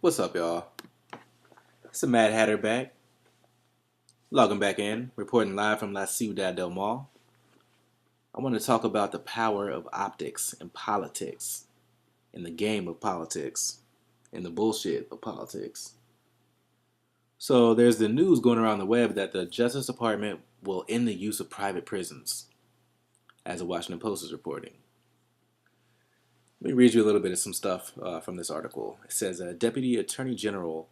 What's up, y'all? It's the Mad Hatter back, logging back in, reporting live from La Ciudad del Mal. I want to talk about the power of optics in politics, in the game of politics, in the bullshit of politics. So, there's the news going around the web that the Justice Department will end the use of private prisons, as the Washington Post is reporting. Let me read you a little bit of some stuff from this article. It says Deputy Attorney General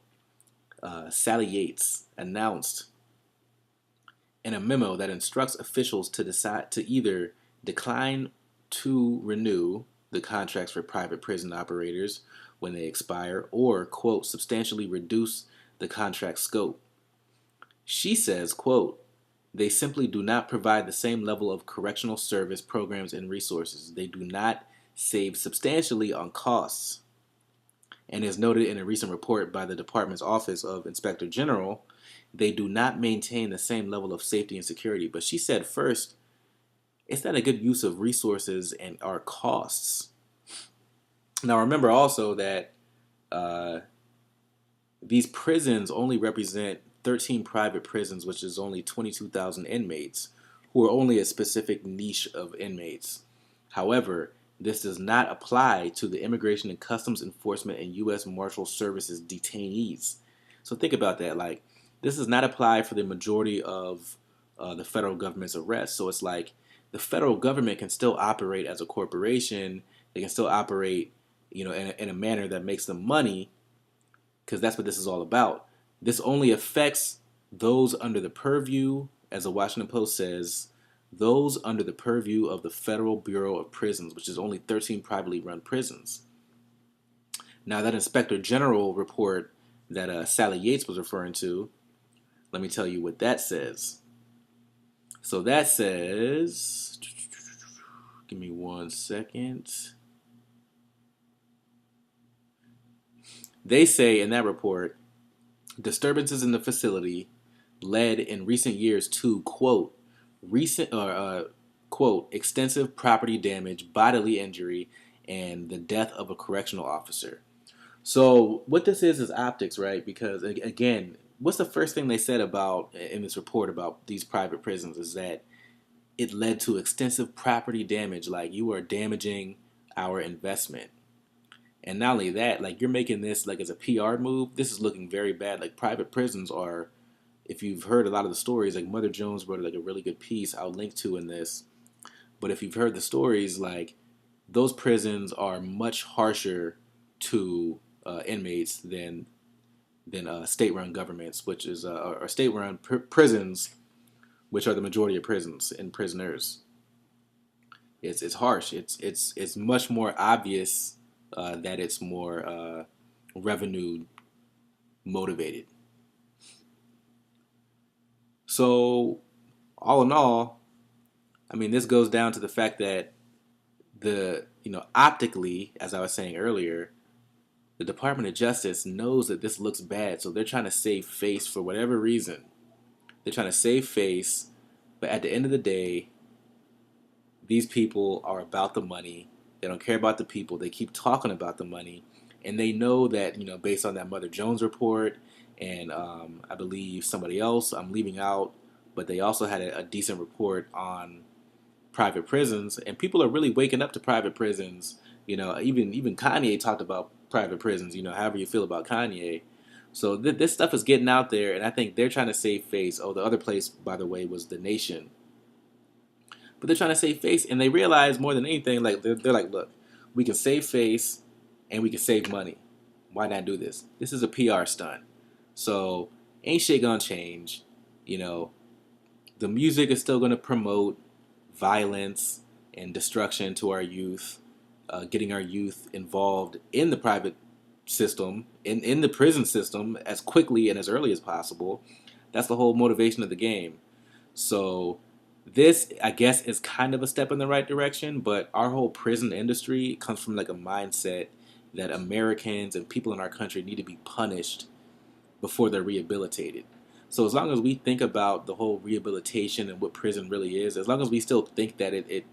Sally Yates announced in a memo that instructs officials to decide to either decline to renew the contracts for private prison operators when they expire or, quote, substantially reduce the contract scope. She says, quote, they simply do not provide the same level of correctional service programs and resources. They do not save substantially on costs. And as noted in a recent report by the department's Office of Inspector General, they do not maintain the same level of safety and security. But she said first, it's not a good use of resources and our costs. Now remember also that uh, these prisons only represent 13 private prisons, which is only 22,000 inmates, who are only a specific niche of inmates. However, this does not apply to the Immigration and Customs Enforcement and U.S. Marshal Services detainees. So think about that. Like, this does not apply for the majority of the federal government's arrests. So it's like the federal government can still operate as a corporation. They can still operate, in a manner that makes them money, because that's what this is all about. This only affects those under the purview, as the Washington Post says, those under the purview of the Federal Bureau of Prisons, which is only 13 privately run prisons. Now, that Inspector General report that Sally Yates was referring to, let me tell you what that says. So that says, give me 1 second. They say in that report, disturbances in the facility led in recent years to, quote, quote, extensive property damage, bodily injury, and the death of a correctional officer. So what this is optics, right? Because again, what's the first thing they said about in this report about these private prisons is that it led to extensive property damage, like you are damaging our investment. And not only that, like you're making this like as a PR move, this is looking very bad. Like private prisons are, if you've heard a lot of the stories, like Mother Jones wrote like a really good piece I'll link to in this. But if you've heard the stories, like those prisons are much harsher to inmates than state-run governments, which is or state-run prisons, which are the majority of prisons and prisoners. It's harsh. It's much more obvious that it's more revenue motivated. So all in all, I mean, this goes down to the fact that optically, as I was saying earlier, the Department of Justice knows that this looks bad, so they're trying to save face for whatever reason. They're trying to save face, but at the end of the day, these people are about the money. They don't care about the people. They keep talking about the money, and they know that based on that Mother Jones report, and I believe somebody else I'm leaving out, but they also had a decent report on private prisons, and people are really waking up to private prisons. Even Kanye talked about private prisons. However you feel about Kanye, so this stuff is getting out there, and I think they're trying to save face. Oh, the other place, by the way, was The Nation, but they're trying to save face, and they realize more than anything, like they're like, look, we can save face, and we can save money. Why not do this? This is a PR stunt, so ain't shit gonna change. You know, the music is still gonna promote violence and destruction to our youth, getting our youth involved in the private system, in the prison system as quickly and as early as possible. That's the whole motivation of the game. So this, I guess, is kind of a step in the right direction, but our whole prison industry comes from like a mindset that Americans and people in our country need to be punished before they're rehabilitated. So as long as we think about the whole rehabilitation and what prison really is, as long as we still think that it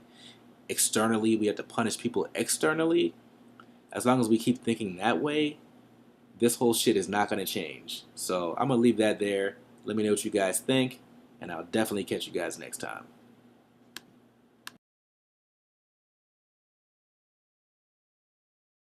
externally we have to punish people externally, as long as we keep thinking that way, this whole shit is not going to change. So I'm going to leave that there. Let me know what you guys think, and I'll definitely catch you guys next time.